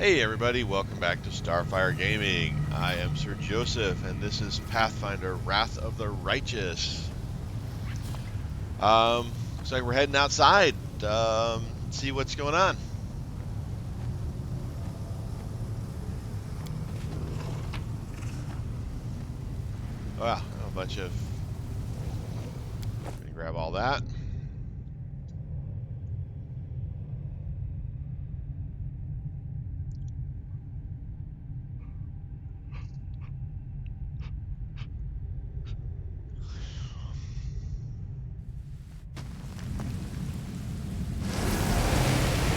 Hey everybody, welcome back to Starfyre Gaming. I am Sir Joseph, and this is Pathfinder, Wrath of the Righteous. Looks like we're heading outside, see what's going on. Wow, a bunch of... Let me grab all that.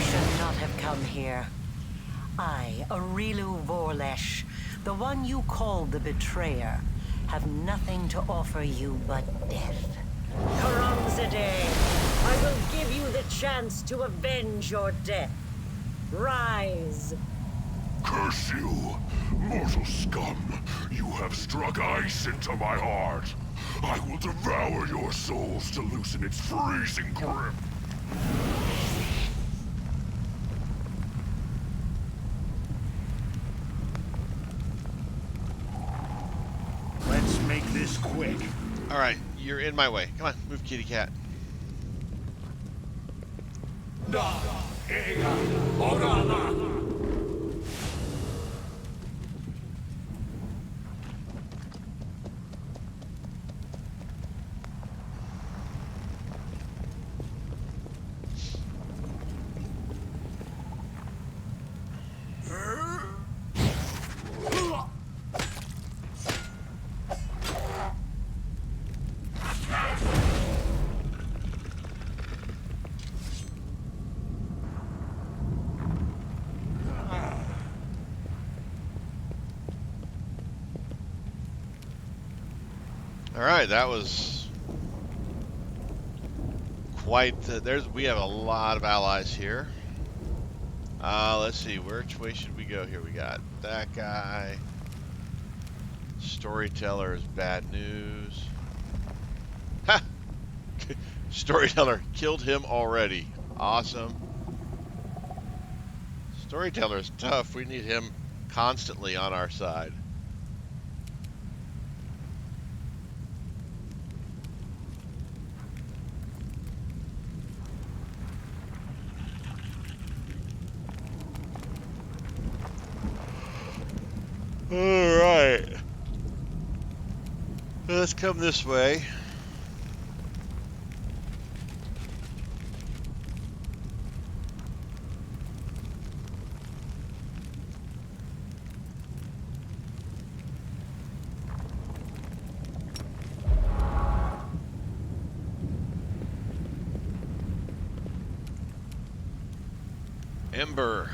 Should not have come here. I, Areelu Vorlesh, the one you called the Betrayer, have nothing to offer you but death. Karamzadeh, I will give you the chance to avenge your death. Rise. Curse you, mortal scum! You have struck ice into my heart. I will devour your souls to loosen its freezing grip. Let's make this quick. Alright, you're in my way. Come on, move, kitty cat. Alright, that was quite... we have a lot of allies here. Let's see, which way should we go here? We got that guy. Storyteller is bad news. Ha! Storyteller killed him already. Awesome. Storyteller is tough. We need him constantly on our side. Alright. Let's come this way. Ember.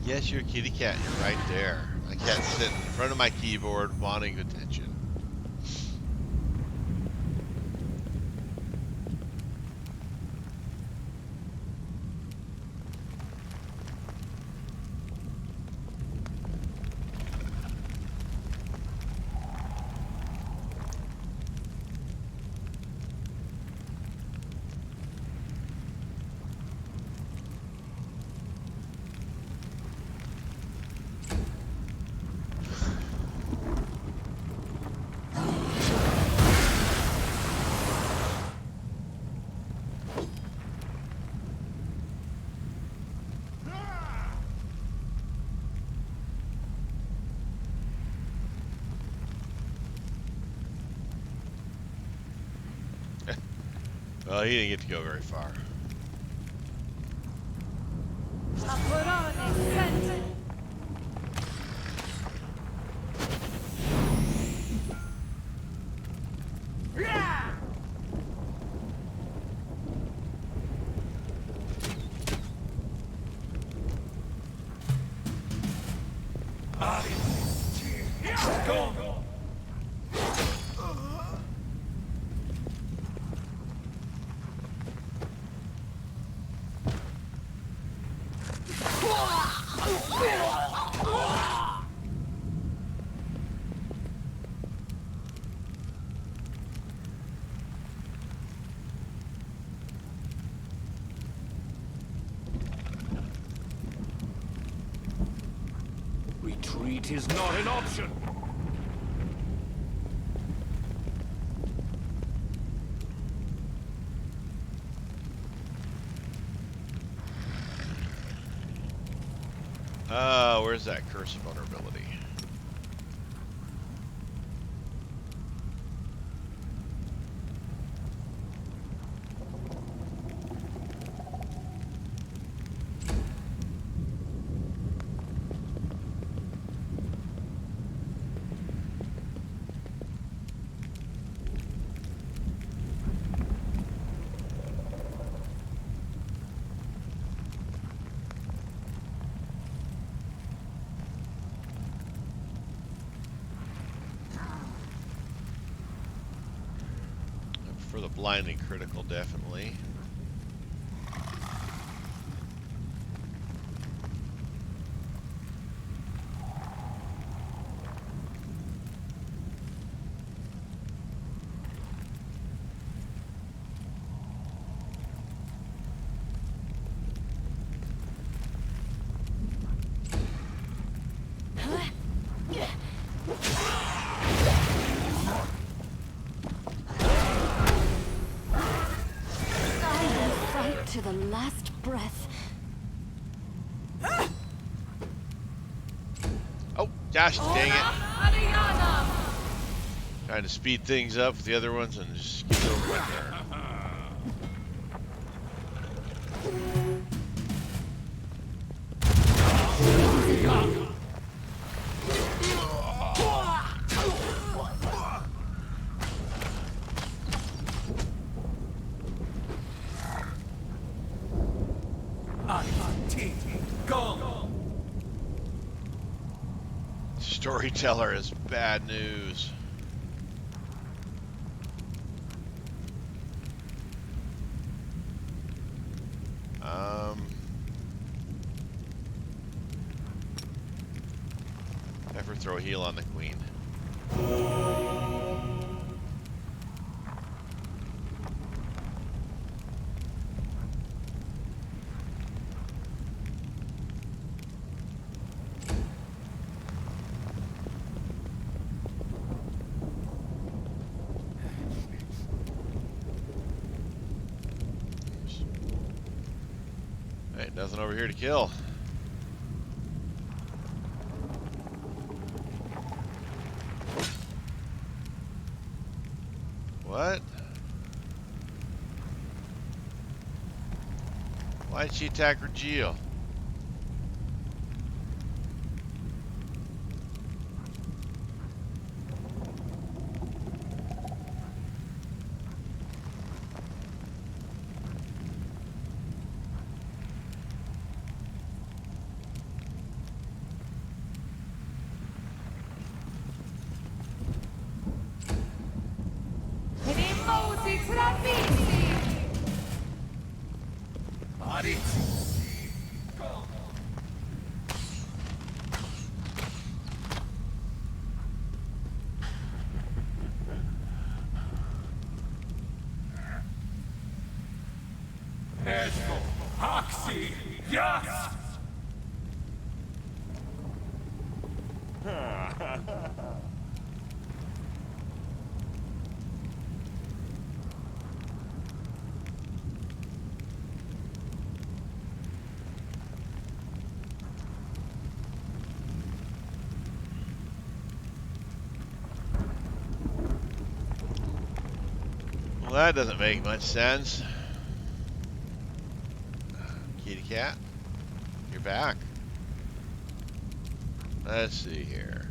Yes, you're a kitty cat. You're right there. My cat's sitting in front of my keyboard wanting attention. Well, he didn't get to go very far. Retreat is not an option. Where's that curse of vulnerability? For the blinding critical, definitely. To the last breath. Oh, gosh dang it. Trying to speed things up with the other ones and just get over right there. Storyteller is bad news. Never throw a heal on the queen. Ain't nothing over here to kill. What? Why'd she attack Regil? Well, that doesn't make much sense. Kitty cat, you're back. Let's see here.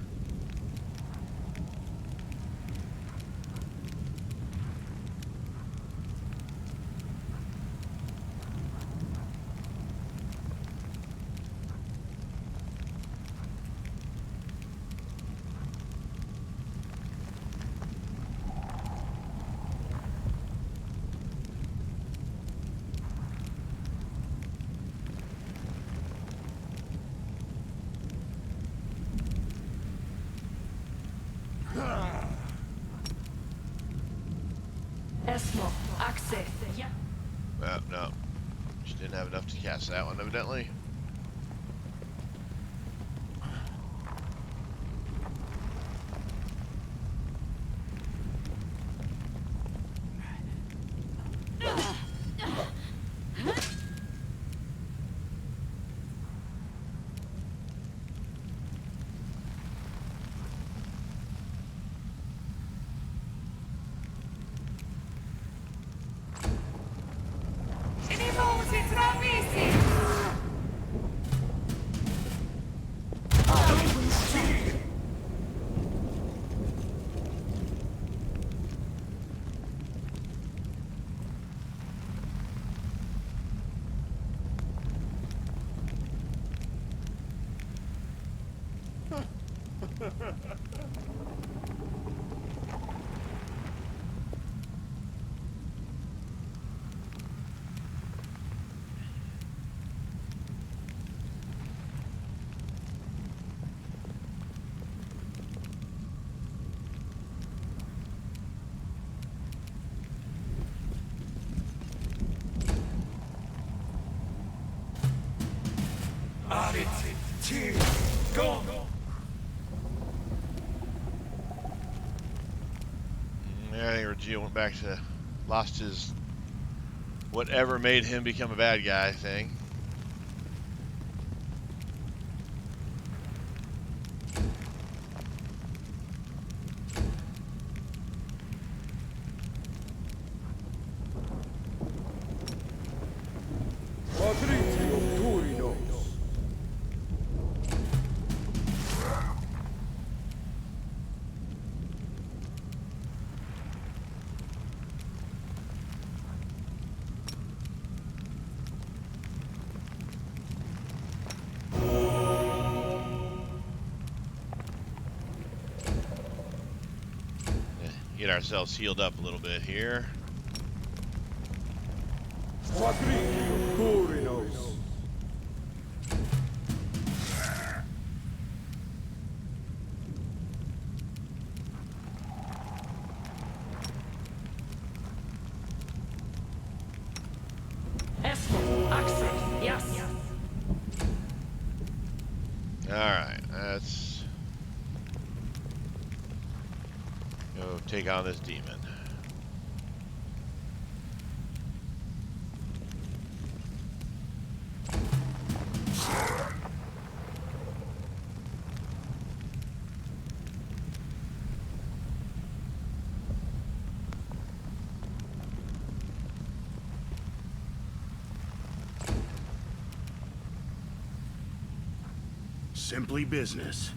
Esmo, access. Yeah. Oh, no. Just didn't have enough to cast that one, evidently. Go! Yeah, I think Reggie went back to, lost his whatever made him become a bad guy thing. Get ourselves healed up a little bit here. Esmo, access. Yes. Alright, let's go take on this demon. Simply business.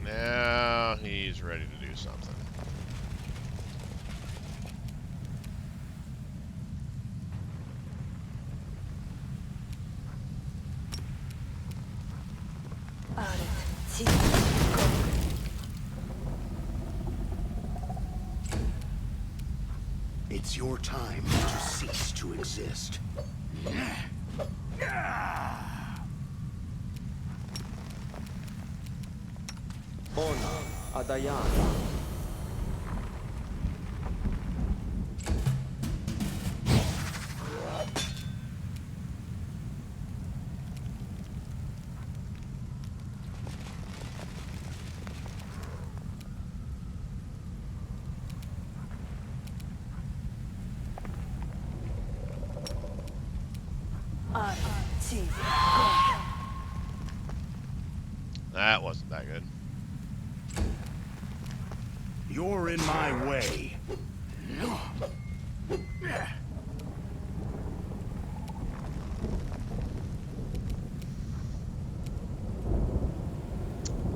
Now he's ready to do something. It's your time to cease to exist. Ona, Adayan. That wasn't that good. You're in my way.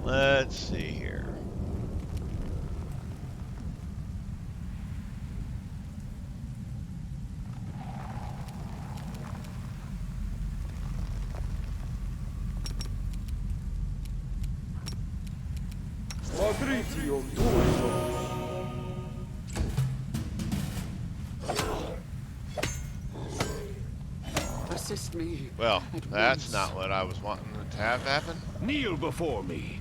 Let's see here. Patrizio Turco. Assist me. Well, at that's once. not what I was wanting to have happen. Kneel before me.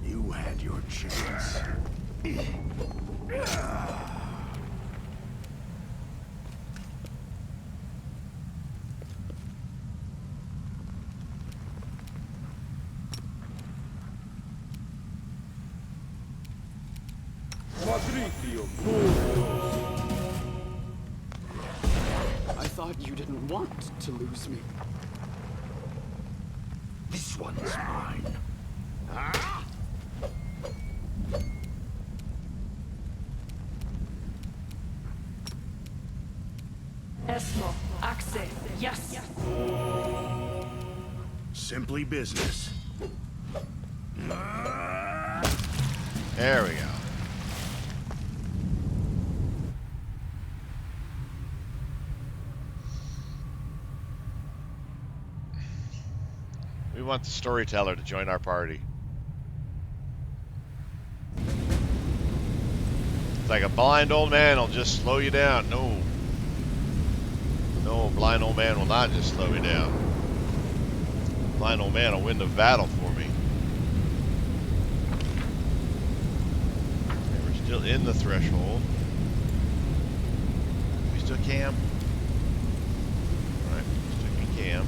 You had your chance. Patrizio Turco. I thought you didn't want to lose me. This one's mine. Esmo, Axe, yes. Simply business. There we go. We want the storyteller to join our party. It's like a blind old man will just slow you down. No. No, blind old man will not just slow me down. Blind old man will win the battle for me. Okay, we're still in the threshold. We still cam? Alright, still can cam.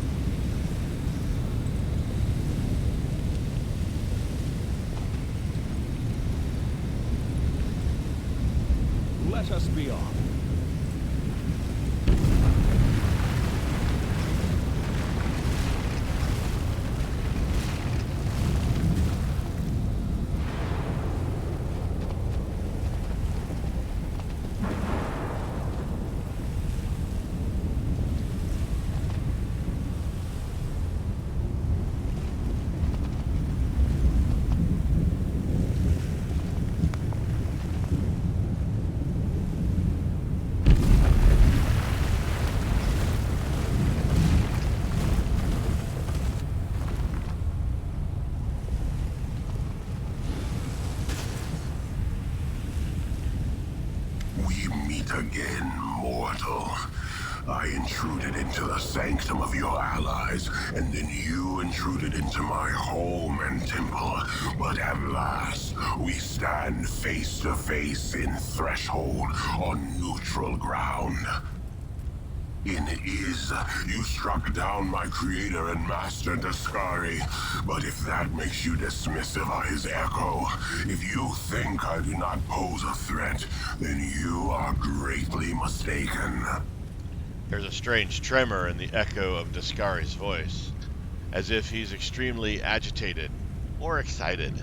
Let us be off. We meet again, mortal. I intruded into the sanctum of your allies, and then you intruded into my home and temple. But at last, we stand face to face in Threshold on neutral ground. In Is, you struck down my creator and master Descari, but if that makes you dismissive of his Echo, if you think I do not pose a threat, then you are greatly mistaken. There's a strange tremor in the echo of Descari's voice, as if he's extremely agitated or excited.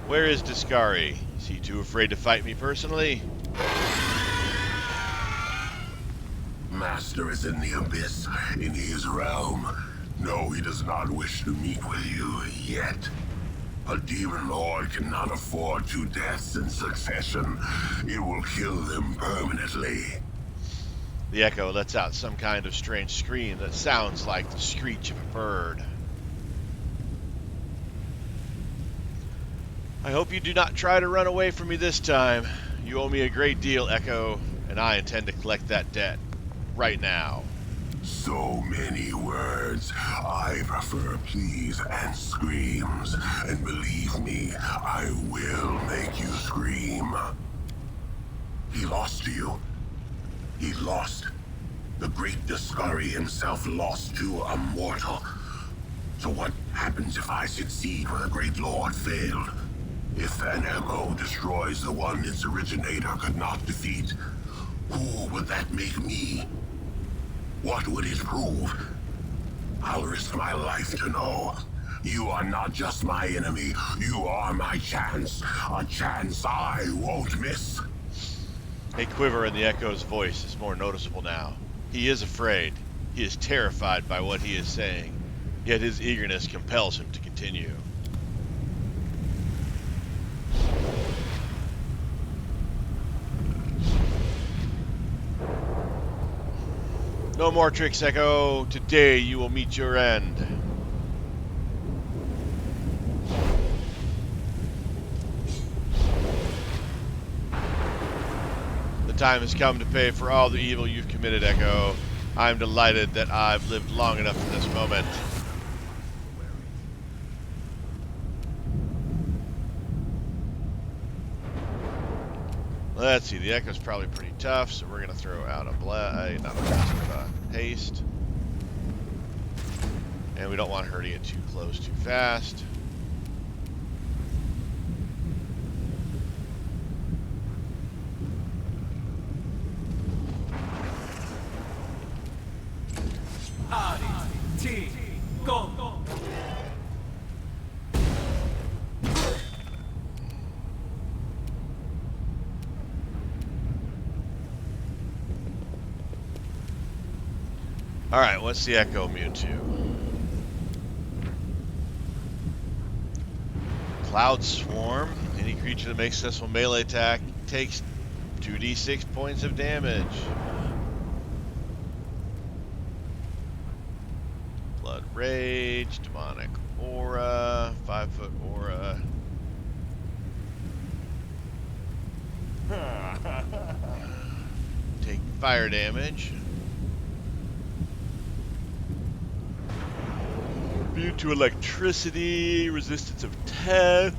Where is Descari? Is he too afraid to fight me personally? Master is in the abyss, in his realm. No, he does not wish to meet with you yet. A demon lord cannot afford 2 deaths in succession. It will kill them permanently. The echo lets out some kind of strange scream that sounds like the screech of a bird. I hope you do not try to run away from me this time. You owe me a great deal, Echo, and I intend to collect that debt right now. So many words. I prefer pleas and screams. And believe me, I will make you scream. He lost to you. He lost. The great Descari himself lost to a mortal. So what happens if I succeed where the great lord failed? If an echo destroys the one its originator could not defeat, who would that make me? What would it prove? I'll risk my life to know. You are not just my enemy, you are my chance. A chance I won't miss. A quiver in the echo's voice is more noticeable now. He is afraid. He is terrified by what he is saying. Yet his eagerness compels him to continue. No more tricks, Echo. Today you will meet your end. The time has come to pay for all the evil you've committed, Echo. I'm delighted that I've lived long enough for this moment. Let's see, the Echo's probably pretty tough, so we're going to throw out a not a blast, but a haste. And we don't want her to get too close too fast. Alright, what's the Echo immune to? Cloud Swarm. Any creature that makes successful melee attack takes 2d6 points of damage. Blood Rage, Demonic Aura, 5-foot Aura. Take fire damage. Immune to electricity, resistance of 10.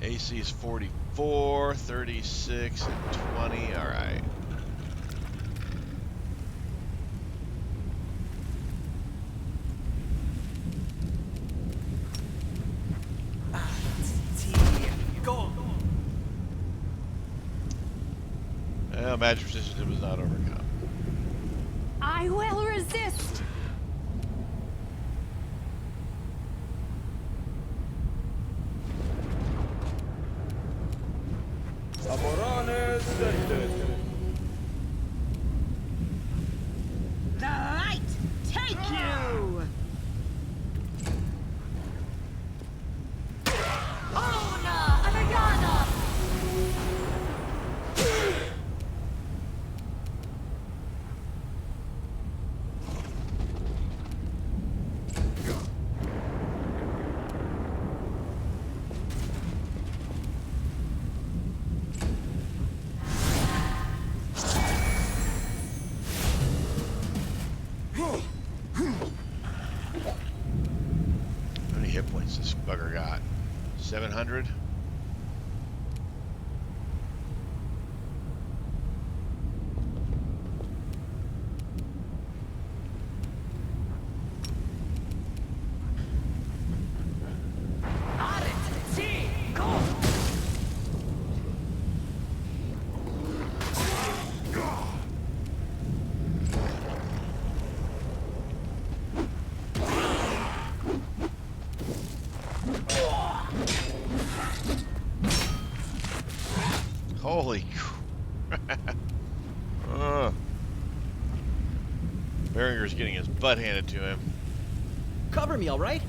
AC is 44, 36, and 20. Alright. Magic resistance was not overcome. I will resist. Amorane Sendet. The light take you! Ona Adayana! How many hit points this bugger got? 700? Holy crap. Berenger's getting his butt handed to him. Cover me, all right?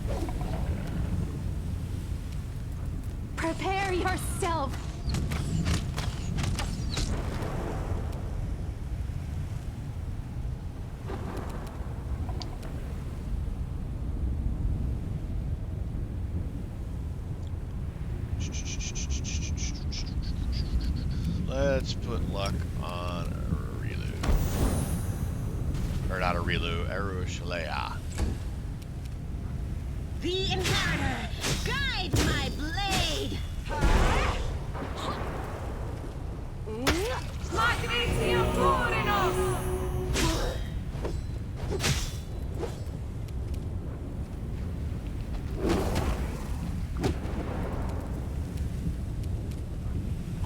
Prepare yourself. Let's put luck on Areelu. Or not Areelu, Erushalea. The Inheritor, guide my blade! Magnesium Purinos!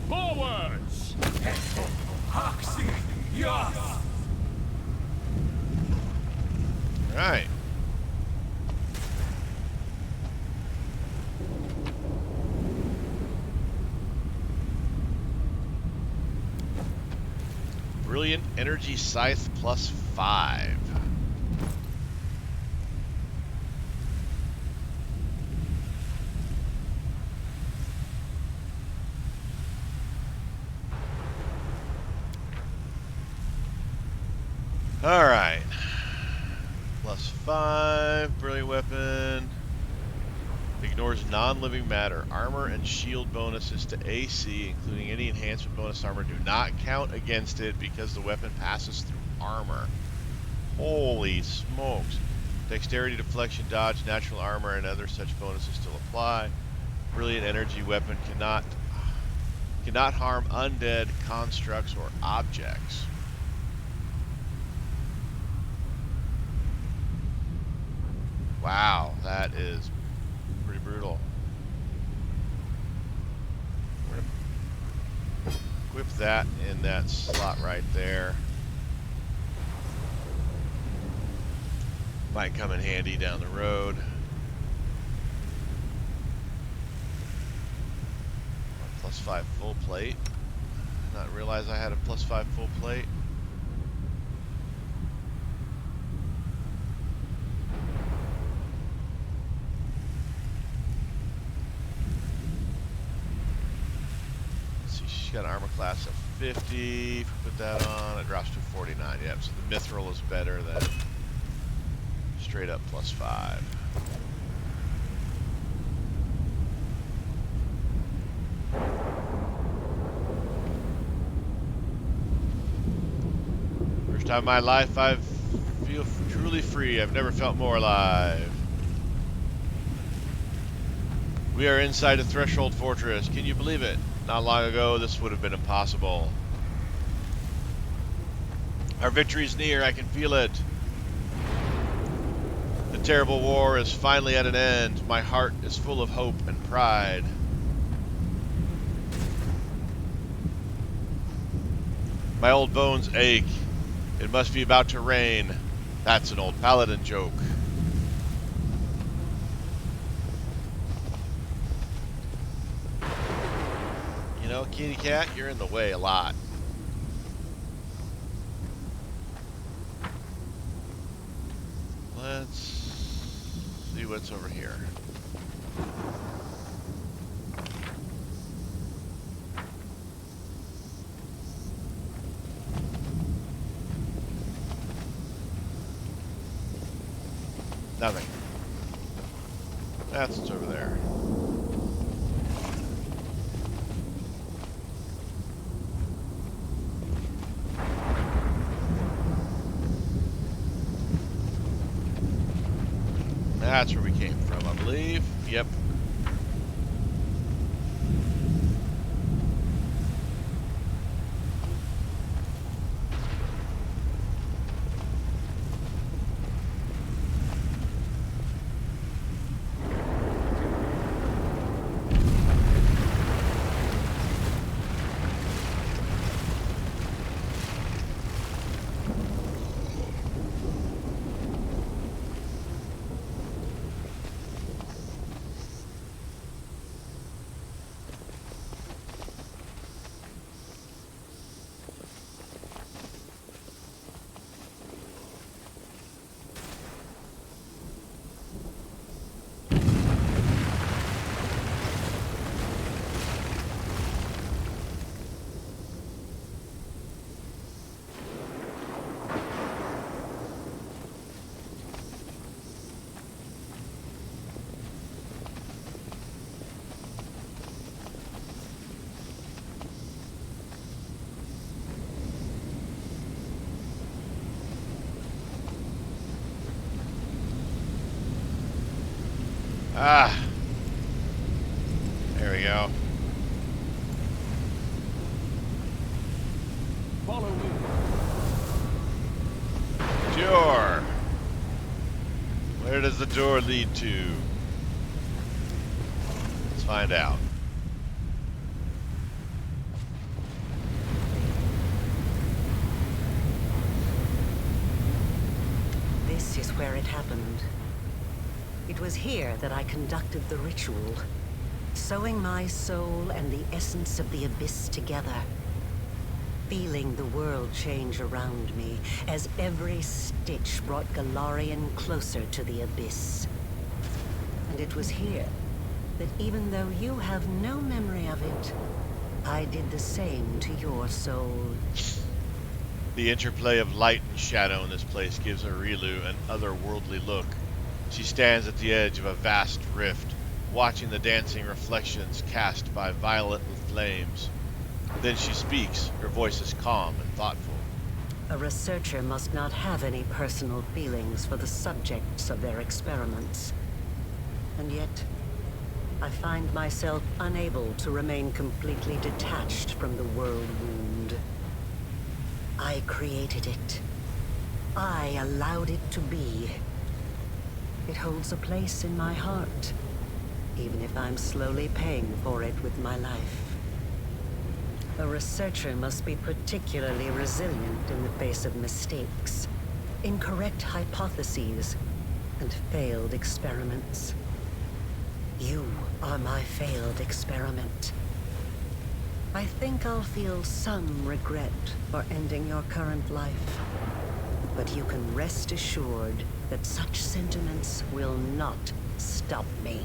Forwards! Alright. Brilliant Energy Scythe +5. Alright. +5. Brilliant Weapon. Ignores non-living matter. Armor and shield bonuses to AC, including any enhancement bonus armor, do not count against it because the weapon passes through armor. Holy smokes. Dexterity, deflection, dodge, natural armor, and other such bonuses still apply. Brilliant energy weapon cannot harm undead, constructs, or objects. Wow, that is pretty brutal. We're gonna equip that in that slot right there. Might come in handy down the road. +5 full plate. Not realize I had a +5 full plate. Got an armor class of 50. If we put that on, it drops to 49. Yep, so the mithril is better than straight up +5. First time in my life I feel truly free. I've never felt more alive. We are inside a Threshold Fortress. Can you believe it? Not long ago, this would have been impossible. Our victory's near, I can feel it. The terrible war is finally at an end. My heart is full of hope and pride. My old bones ache. It must be about to rain. That's an old paladin joke. You know, kitty cat, you're in the way a lot. Let's see what's over here. Nothing. That's what's over there. That's where we came from, I believe. Yep. Ah, there we go. Follow me. Door. Where does the door lead to? Let's find out. This is where it happened. It was here that I conducted the ritual, sewing my soul and the essence of the abyss together. Feeling the world change around me as every stitch brought Galarian closer to the abyss. And it was here that even though you have no memory of it, I did the same to your soul. The interplay of light and shadow in this place gives Areelu an otherworldly look. She stands at the edge of a vast rift, watching the dancing reflections cast by violet flames. Then she speaks. Her voice is calm and thoughtful. A researcher must not have any personal feelings for the subjects of their experiments. And yet, I find myself unable to remain completely detached from the world wound. I created it. I allowed it to be. It holds a place in my heart, even if I'm slowly paying for it with my life. A researcher must be particularly resilient in the face of mistakes, incorrect hypotheses, and failed experiments. You are my failed experiment. I think I'll feel some regret for ending your current life, but you can rest assured that such sentiments will not stop me.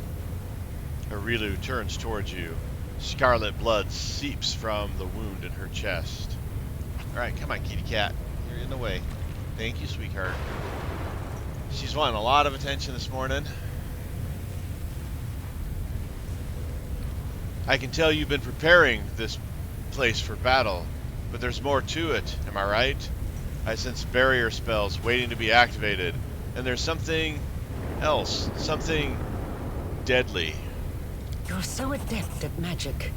Areelu turns towards you. Scarlet blood seeps from the wound in her chest. Alright, come on, kitty cat. You're in the way. Thank you, sweetheart. She's wanting a lot of attention this morning. I can tell you've been preparing this place for battle, but there's more to it, am I right? I sense barrier spells waiting to be activated, and there's something else, something deadly. You're so adept at magic.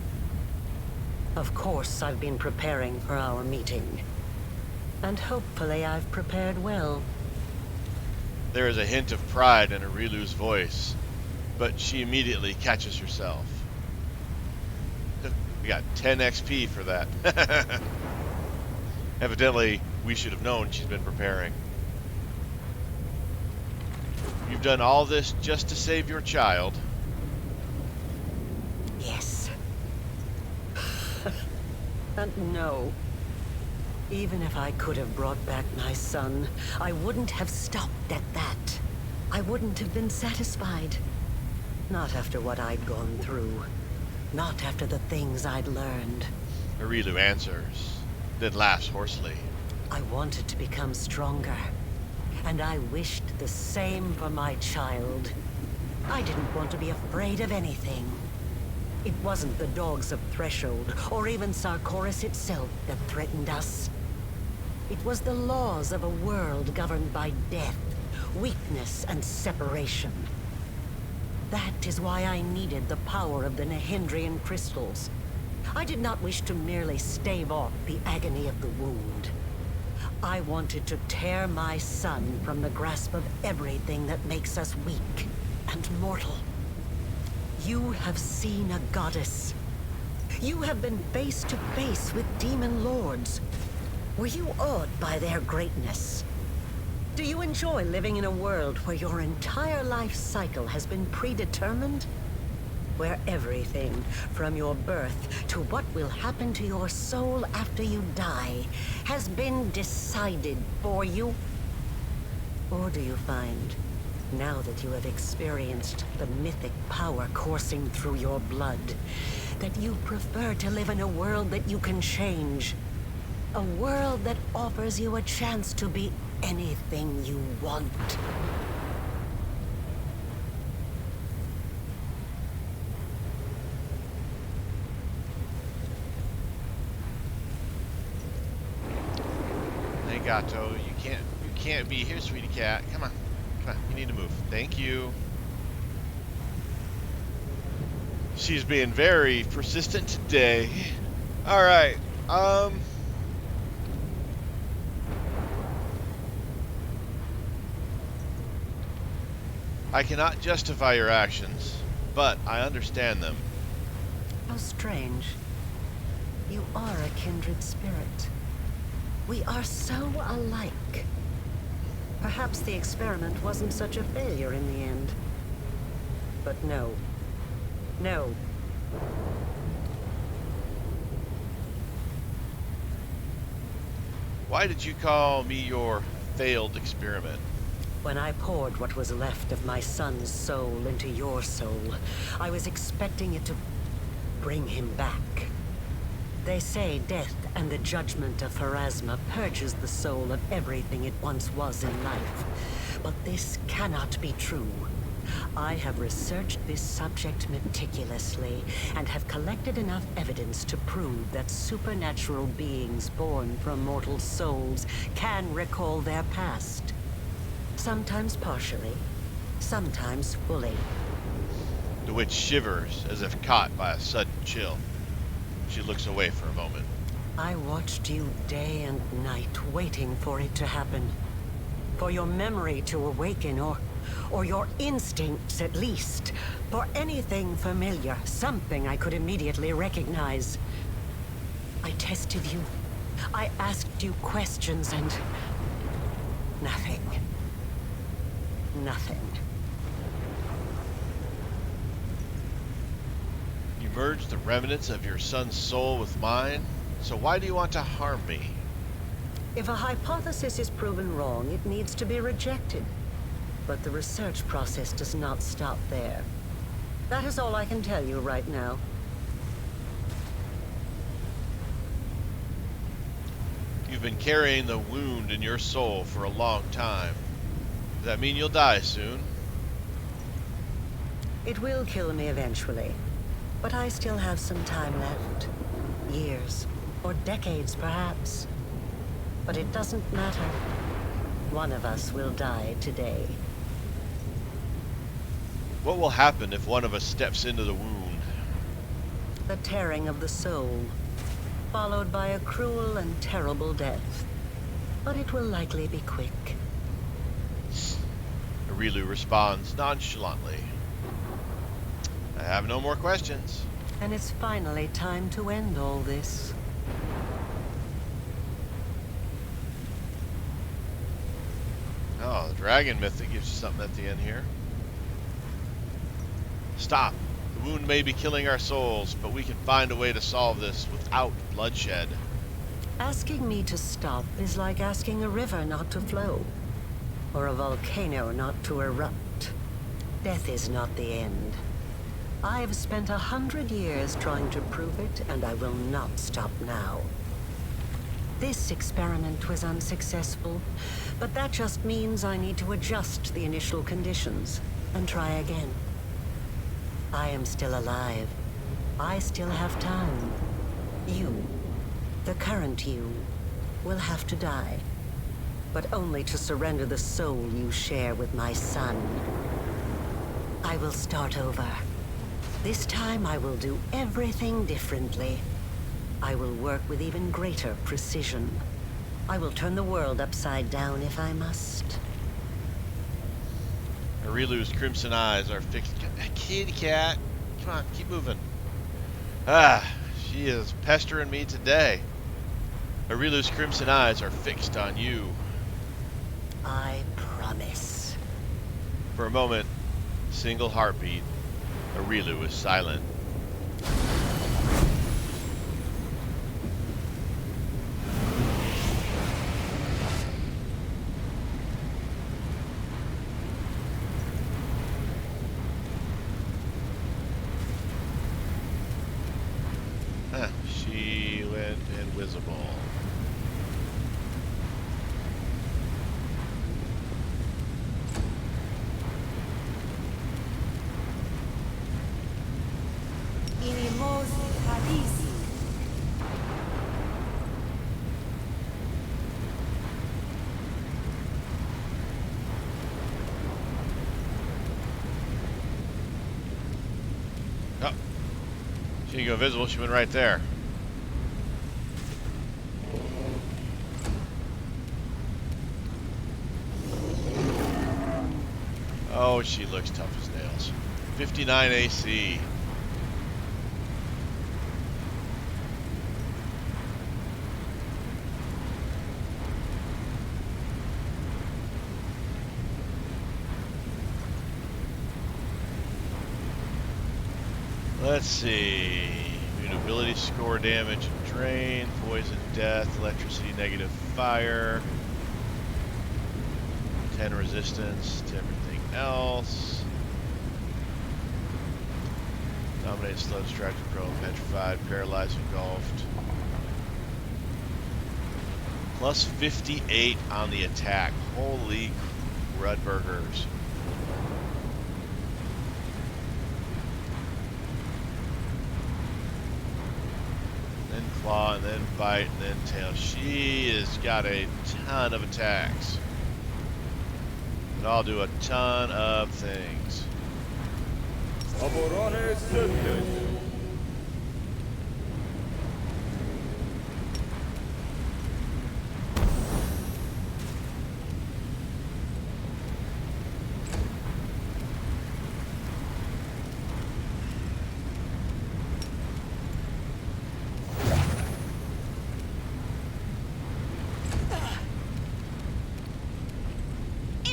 Of course, I've been preparing for our meeting. And hopefully I've prepared well. There is a hint of pride in Areelu's voice, but she immediately catches herself. We got 10 XP for that. Evidently, we should have known she's been preparing. You've done all this just to save your child. Yes. And no. Even if I could have brought back my son, I wouldn't have stopped at that. I wouldn't have been satisfied. Not after what I'd gone through. Not after the things I'd learned. Areelu answers, then laughs hoarsely. I wanted to become stronger. And I wished the same for my child. I didn't want to be afraid of anything. It wasn't the dogs of Threshold, or even Sarkoris itself, that threatened us. It was the laws of a world governed by death, weakness, and separation. That is why I needed the power of the Nehindrian crystals. I did not wish to merely stave off the agony of the wound. I wanted to tear my son from the grasp of everything that makes us weak and mortal. You have seen a goddess. You have been face to face with demon lords. Were you awed by their greatness? Do you enjoy living in a world where your entire life cycle has been predetermined? Where everything, from your birth to what will happen to your soul after you die, has been decided for you? Or do you find, now that you have experienced the mythic power coursing through your blood, that you prefer to live in a world that you can change? A world that offers you a chance to be anything you want. Hey, Gato, you can't be here, sweetie cat. Come on, you need to move. Thank you. She's being very persistent today. All right. I cannot justify your actions, but I understand them. How strange. You are a kindred spirit. We are so alike. Perhaps the experiment wasn't such a failure in the end. But no. No. Why did you call me your failed experiment? When I poured what was left of my son's soul into your soul, I was expecting it to bring him back. They say death and the judgment of Pharasma purges the soul of everything it once was in life. But this cannot be true. I have researched this subject meticulously and have collected enough evidence to prove that supernatural beings born from mortal souls can recall their past. Sometimes partially, sometimes fully. The witch shivers as if caught by a sudden chill. She looks away for a moment. I watched you day and night, waiting for it to happen. For your memory to awaken, or your instincts at least. For anything familiar, something I could immediately recognize. I tested you. I asked you questions and... nothing. Nothing. You merged the remnants of your son's soul with mine, so why do you want to harm me? If a hypothesis is proven wrong, it needs to be rejected. But the research process does not stop there. That is all I can tell you right now. You've been carrying the wound in your soul for a long time. Does that mean you'll die soon? It will kill me eventually. But I still have some time left. Years, or decades perhaps. But it doesn't matter. One of us will die today. What will happen if one of us steps into the wound? The tearing of the soul, followed by a cruel and terrible death. But it will likely be quick. Areelu responds nonchalantly. I have no more questions. And it's finally time to end all this. Oh, the dragon myth that gives you something at the end here. Stop. The wound may be killing our souls, but we can find a way to solve this without bloodshed. Asking me to stop is like asking a river not to flow, or a volcano not to erupt. Death is not the end. I've spent 100 years trying to prove it, and I will not stop now. This experiment was unsuccessful, but that just means I need to adjust the initial conditions and try again. I am still alive. I still have time. You, the current you, will have to die, but only to surrender the soul you share with my son. I will start over. This time I will do everything differently. I will work with even greater precision. I will turn the world upside down if I must. Areelu's crimson eyes are fixed. Kitty cat, come on, keep moving. Ah, she is pestering me today. Areelu's crimson eyes are fixed on you. I promise. For a moment, single heartbeat, Areelu is silent. She went invisible. Oh, didn't go invisible. She went right there. Oh, she looks tough as nails. 59 AC. Let's see. Mutability score, damage and drain, poison, death, electricity, negative fire, 10 resistance to everything else. Dominate, slow, distracted, prone, petrified, paralyzed, engulfed. Plus 58 on the attack. Holy crudburgers. Then claw, and then bite, and then tail. She has got a ton of attacks. But I'll do a ton of things. Оборони сильність.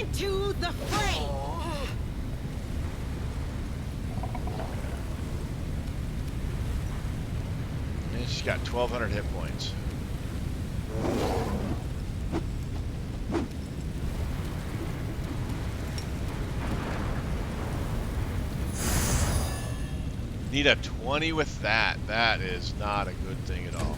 Into the fray! And she's got 1,200 hit points. Need a 20 with that. That is not a good thing at all.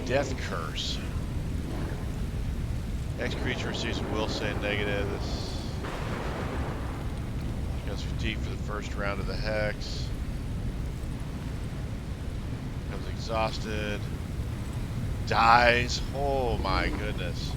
Death Curse. Next creature receives a will save negative. This becomes fatigued for the first round of the hex. Becomes exhausted. Dies. Oh my goodness.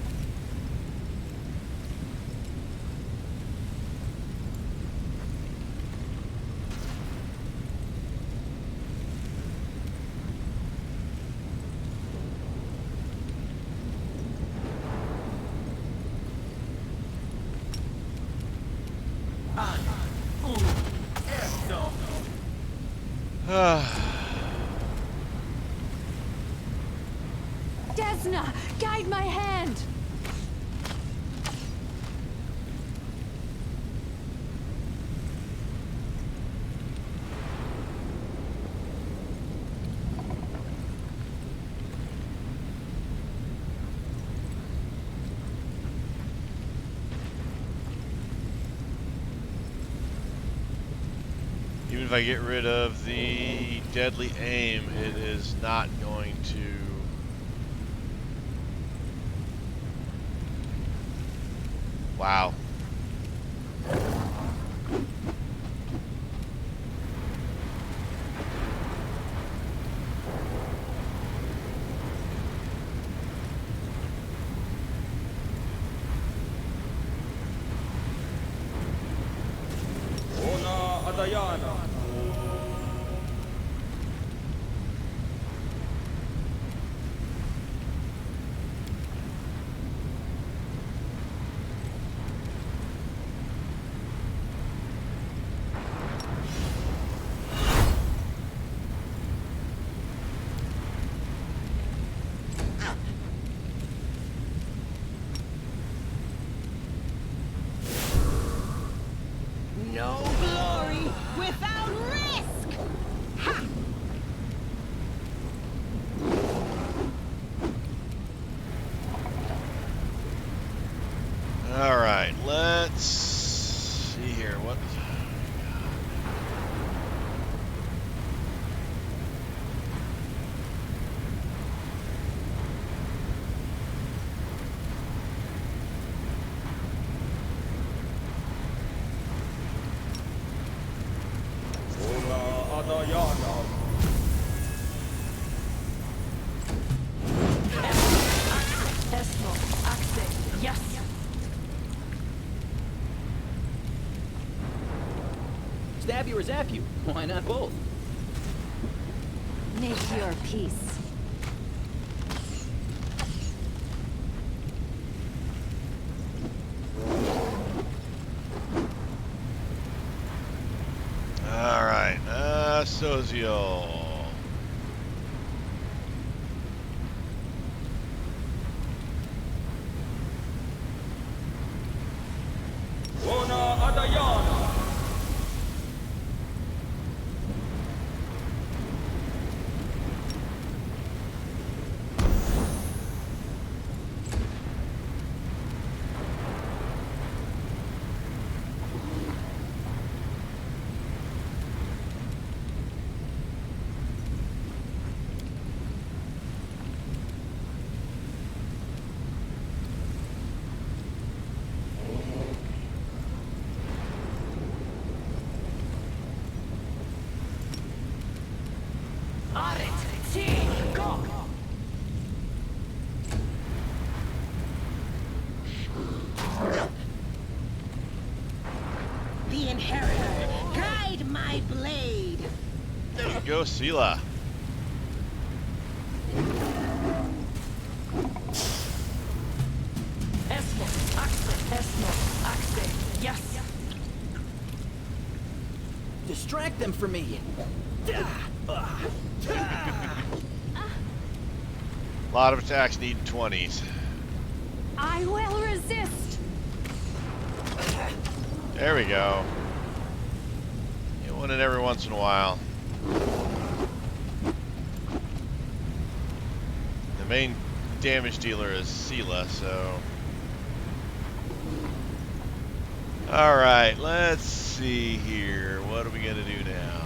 Desna, guide my hand! Even if I get rid of the deadly aim, it is not going to... Wow. Ona Hadayana. No glory without risk! Ha! All right, let's see here. What? you or zap you. Why not both? Make your peace. Alright, Soziel. Ona Adayana. The Inheritor, guide my blade. There you go, Sela. Distract them from me. A lot of attacks needing 20s. I will resist. There we go. You want it every once in a while. The main damage dealer is Sela, so... Alright, let's see here. What are we going to do now?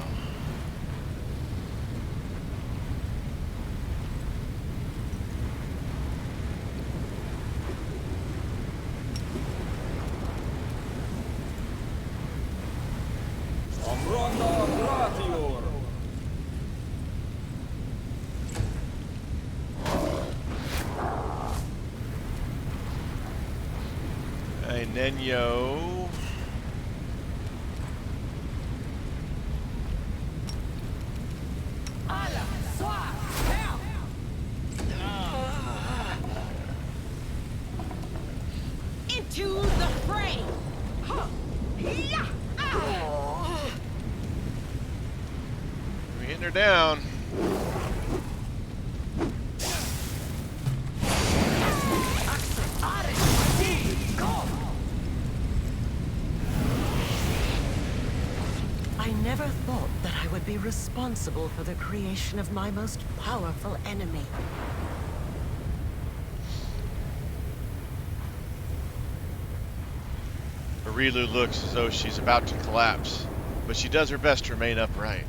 Amrona Gratior. Hey, Nenyo. Into the fray. Huh. Yeah. We're hitting her down. I never thought that I would be responsible for the creation of my most powerful enemy. Areelu looks as though she's about to collapse, but she does her best to remain upright.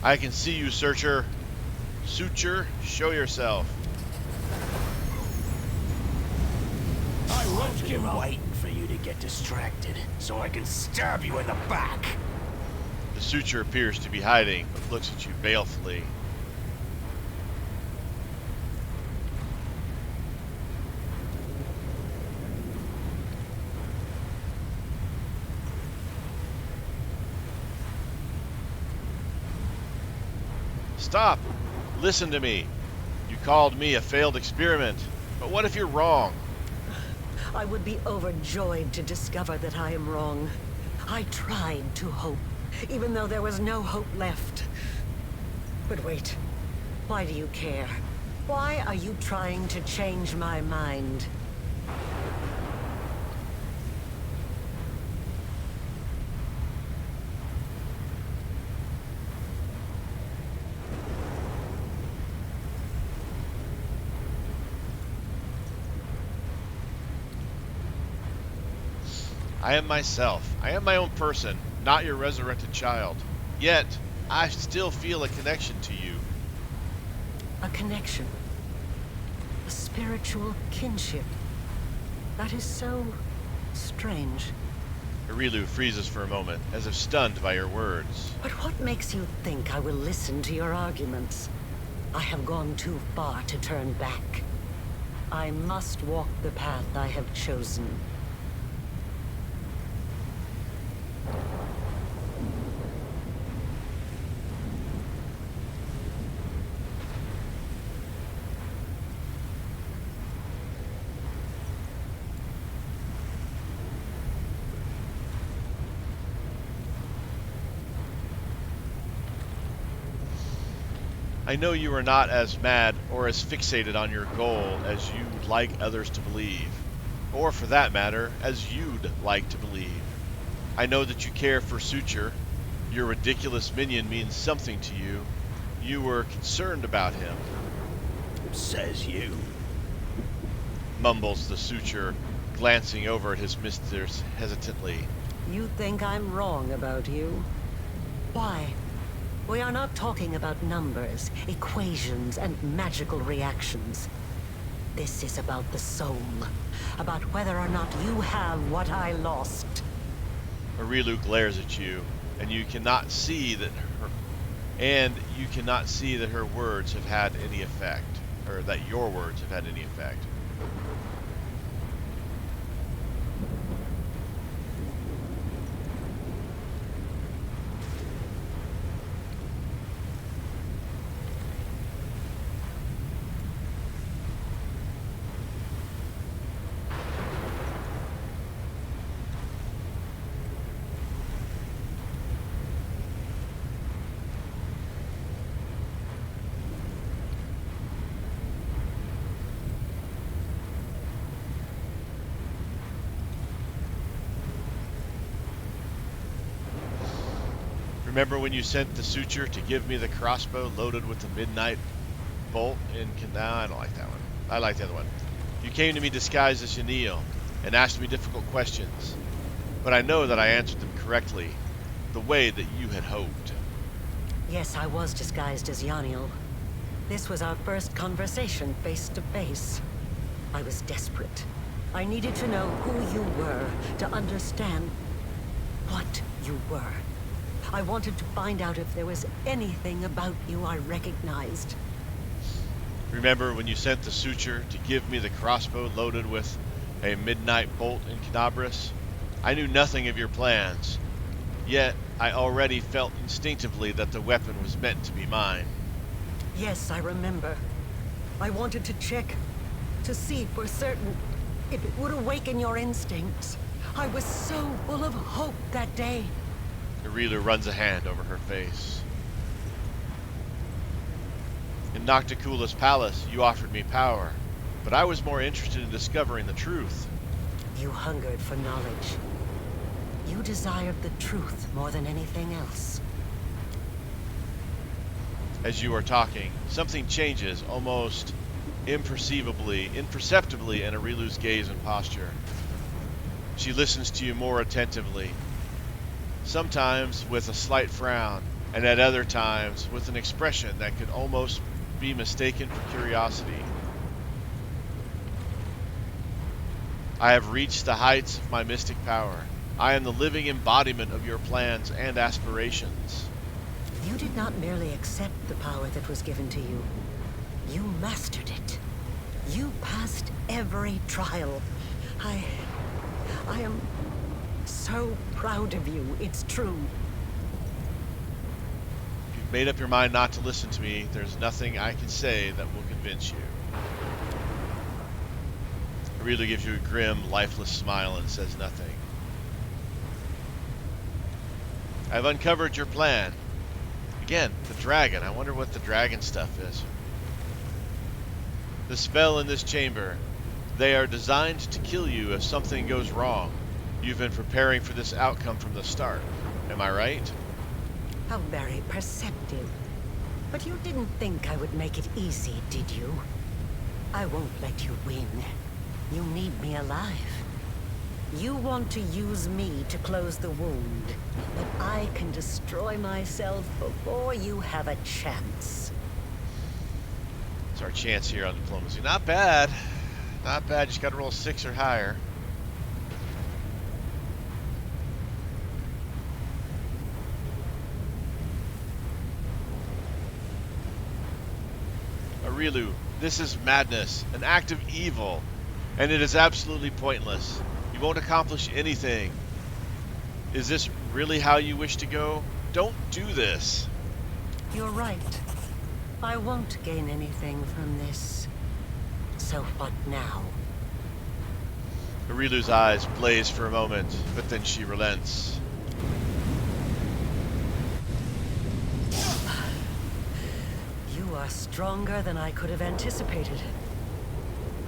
I can see you, Searcher. Suture, show yourself. I won't give up. Waiting for you to get distracted, so I can stab you in the back. The Suture appears to be hiding, but looks at you balefully. Stop! Listen to me. You called me a failed experiment, but what if you're wrong? I would be overjoyed to discover that I am wrong. I tried to hope, even though there was no hope left. But wait, why do you care? Why are you trying to change my mind? I am myself. I am my own person, not your resurrected child. Yet, I still feel a connection to you. A connection. A spiritual kinship. That is so strange. Areelu freezes for a moment, as if stunned by your words. But what makes you think I will listen to your arguments? I have gone too far to turn back. I must walk the path I have chosen. I know you are not as mad or as fixated on your goal as you'd like others to believe, or for that matter, as you'd like to believe. I know that you care for Suture. Your ridiculous minion means something to you. You were concerned about him. Says you. Mumbles the Suture, glancing over at his mistress hesitantly. You think I'm wrong about you? Why? We are not talking about numbers, equations, and magical reactions. This is about the soul, about whether or not you have what I lost. Areelu glares at you, and you cannot see that her words have had any effect, or that your words have had any effect. Remember when you sent the Suture to give me the crossbow loaded with the midnight bolt in I don't like that one. I like the other one. You came to me disguised as Yaniel and asked me difficult questions, but I know that I answered them correctly, the way that you had hoped. Yes, I was disguised as Yaniel. This was our first conversation face to face. I was desperate. I needed to know who you were, to understand what you were. I wanted to find out if there was anything about you I recognized. Remember when you sent the Suture to give me the crossbow loaded with a midnight bolt in Canabris? I knew nothing of your plans, yet I already felt instinctively that the weapon was meant to be mine. Yes, I remember. I wanted to check, to see for certain if it would awaken your instincts. I was so full of hope that day. Areelu runs a hand over her face. In Nocticula's palace, you offered me power, but I was more interested in discovering the truth. You hungered for knowledge. You desired the truth more than anything else. As you are talking, something changes almost imperceptibly in Areelu's gaze and posture. She listens to you more attentively, sometimes with a slight frown, and at other times with an expression that could almost be mistaken for curiosity. I have reached the heights of my mystic power. I am the living embodiment of your plans and aspirations. You did not merely accept the power that was given to you. You mastered it. You passed every trial. I am so proud of you. It's true. If you've made up your mind not to listen to me, there's nothing I can say that will convince you. Areelu gives you a grim, lifeless smile and says nothing. I've uncovered your plan. Again, the dragon. I wonder what the dragon stuff is. The spell in this chamber. They are designed to kill you if something goes wrong. You've been preparing for this outcome from the start. Am I right? How very perceptive. But you didn't think I would make it easy, did you? I won't let you win. You need me alive. You want to use me to close the wound, but I can destroy myself before you have a chance. It's our chance here on diplomacy. Not bad. Not bad. Just got to roll 6 or higher. Areelu, this is madness, an act of evil, and it is absolutely pointless. You won't accomplish anything. Is this really how you wish to go? Don't do this. You're right. I won't gain anything from this. So what now? Areelu's eyes blaze for a moment, but then she relents. You are stronger than I could have anticipated.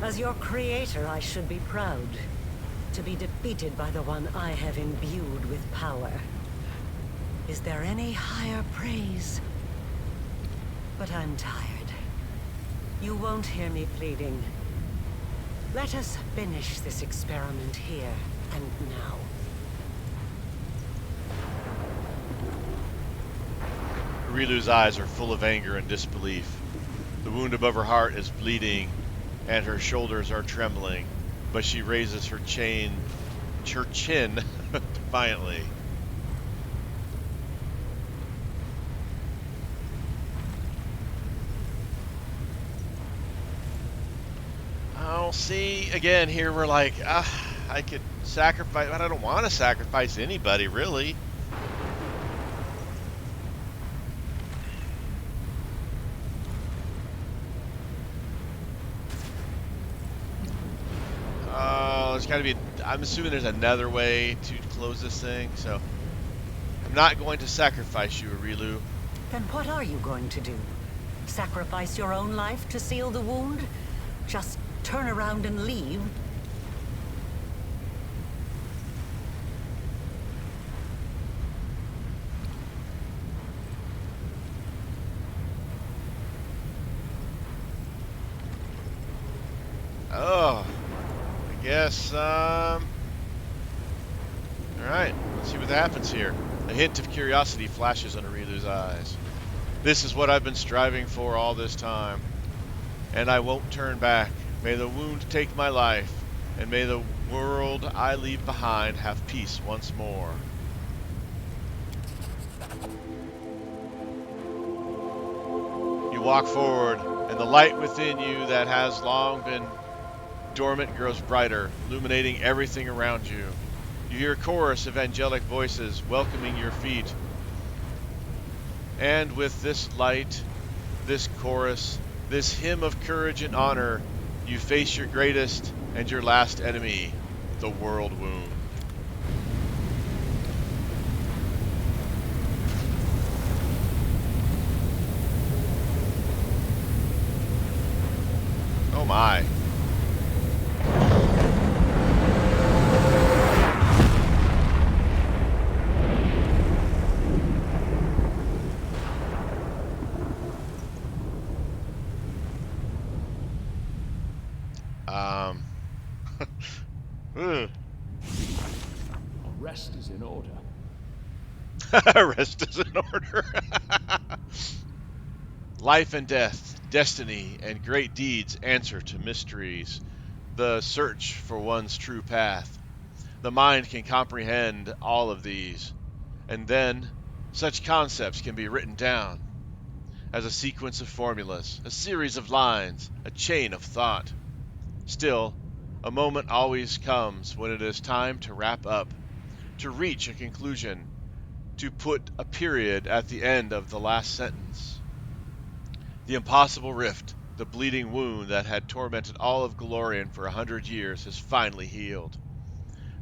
As your creator, I should be proud to be defeated by the one I have imbued with power. Is there any higher praise? But I'm tired. You won't hear me pleading. Let us finish this experiment here and now. Areelu's eyes are full of anger and disbelief. The wound above her heart is bleeding, and her shoulders are trembling, but she raises her chin defiantly. Oh, see, again, here we're like, I could sacrifice, but I don't want to sacrifice anybody, really. There's got to be, I'm assuming there's another way to close this thing, so I'm not going to sacrifice you, Areelu. Then what are you going to do? Sacrifice your own life to seal the wound? Just turn around and leave? Oh, I guess, alright, let's see what happens here. A hint of curiosity flashes in Areelu's eyes. This is what I've been striving for all this time, and I won't turn back. May the wound take my life, and may the world I leave behind have peace once more. You walk forward, and the light within you that has long been dormant grows brighter, illuminating everything around you. You hear a chorus of angelic voices welcoming your feet. And with this light, this chorus, this hymn of courage and honor, you face your greatest and your last enemy, the world wound. Oh my. Rest is in order. Rest is in order. Life and death, destiny, and great deeds answer to mysteries. The search for one's true path. The mind can comprehend all of these, and then such concepts can be written down as a sequence of formulas, a series of lines, a chain of thought. Still, a moment always comes when it is time to wrap up, to reach a conclusion, to put a period at the end of the last sentence. The impossible rift, the bleeding wound that had tormented all of Golarion for 100 years, has finally healed.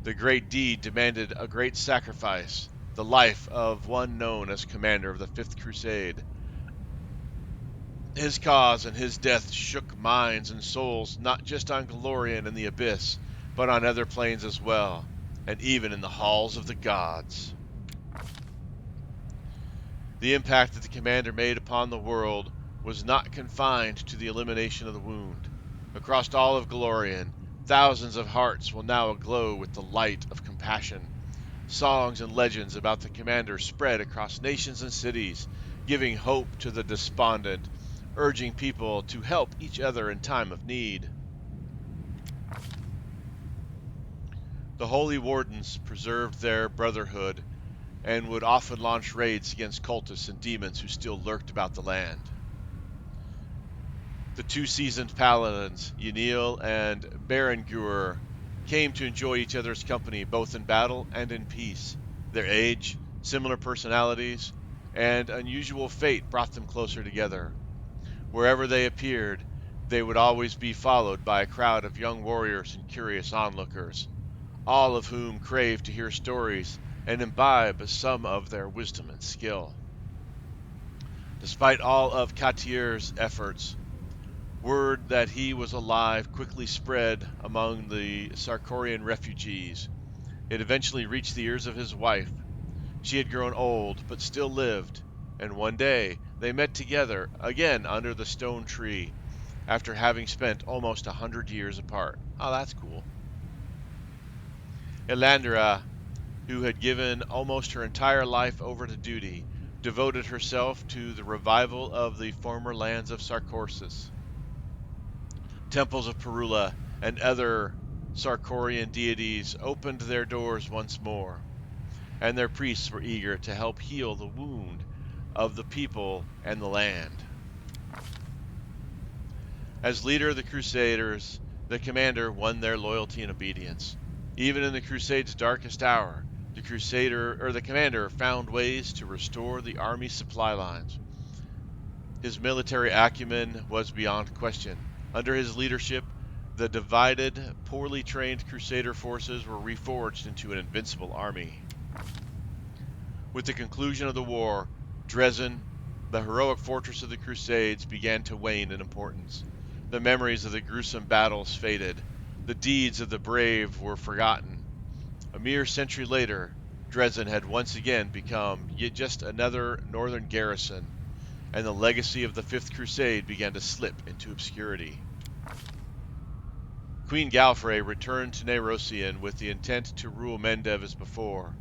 The great deed demanded a great sacrifice, the life of one known as commander of the Fifth Crusade. His cause and his death shook minds and souls not just on Golarion and the Abyss, but on other planes as well, and even in the halls of the gods. The impact that the commander made upon the world was not confined to the elimination of the wound. Across all of Golarion, thousands of hearts will now aglow with the light of compassion. Songs and legends about the commander spread across nations and cities, giving hope to the despondent, urging people to help each other in time of need. The Holy Wardens preserved their brotherhood and would often launch raids against cultists and demons who still lurked about the land. The two seasoned paladins, Yanil and Berengur, came to enjoy each other's company both in battle and in peace. Their age, similar personalities, and unusual fate brought them closer together. Wherever they appeared, they would always be followed by a crowd of young warriors and curious onlookers, all of whom craved to hear stories and imbibe some of their wisdom and skill. Despite all of Katir's efforts, word that he was alive quickly spread among the Sarkorian refugees. It eventually reached the ears of his wife. She had grown old, but still lived, and one day they met together again under the stone tree, after having spent almost 100 years apart. Oh, that's cool. Elandra, who had given almost her entire life over to duty, devoted herself to the revival of the former lands of Sarcoursis. Temples of Perula and other Sarkorian deities opened their doors once more, and their priests were eager to help heal the wound of the people and the land. As leader of the Crusaders, the commander won their loyalty and obedience. Even in the Crusade's darkest hour, the commander found ways to restore the army's supply lines. His military acumen was beyond question. Under his leadership, the divided, poorly trained Crusader forces were reforged into an invincible army. With the conclusion of the war, Dresden, the heroic fortress of the Crusades, began to wane in importance. The memories of the gruesome battles faded. The deeds of the brave were forgotten. A mere century later, Dresden had once again become yet just another northern garrison, and the legacy of the Fifth Crusade began to slip into obscurity. Queen Galfrey returned to Nerosian with the intent to rule Mendev as before,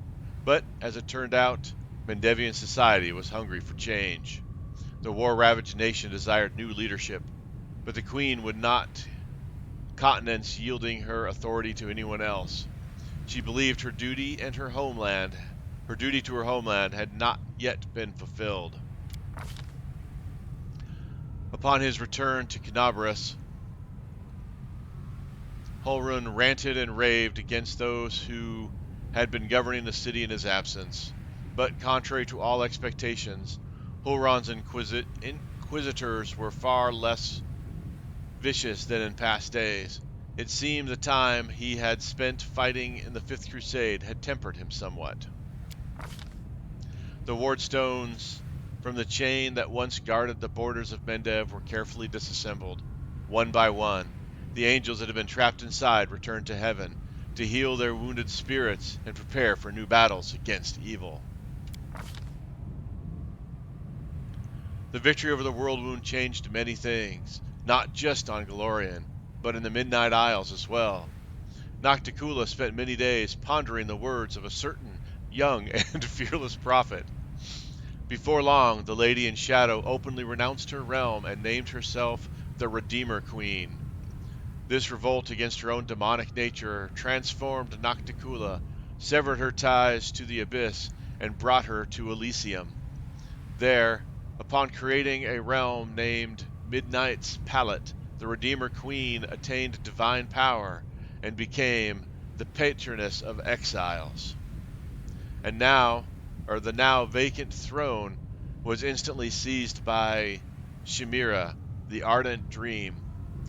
but as it turned out, Mendevian society was hungry for change. The war-ravaged nation desired new leadership, but the queen would not countenance yielding her authority to anyone else. She believed her duty to her homeland had not yet been fulfilled. Upon his return to Canabras, Holrun ranted and raved against those who had been governing the city in his absence. But contrary to all expectations, Holron's inquisitors were far less vicious than in past days. It seemed the time he had spent fighting in the Fifth Crusade had tempered him somewhat. The wardstones from the chain that once guarded the borders of Mendev were carefully disassembled. One by one, the angels that had been trapped inside returned to heaven to heal their wounded spirits and prepare for new battles against evil. The victory over the World Wound changed many things, not just on Golorian, but in the Midnight Isles as well. Nocticula spent many days pondering the words of a certain young and fearless prophet. Before long, the Lady in Shadow openly renounced her realm and named herself the Redeemer Queen. This revolt against her own demonic nature transformed Nocticula, severed her ties to the Abyss, and brought her to Elysium. There, upon creating a realm named Midnight's Palette, the Redeemer Queen attained divine power and became the patroness of exiles. And now, the now vacant throne was instantly seized by Chimera, the ardent dream.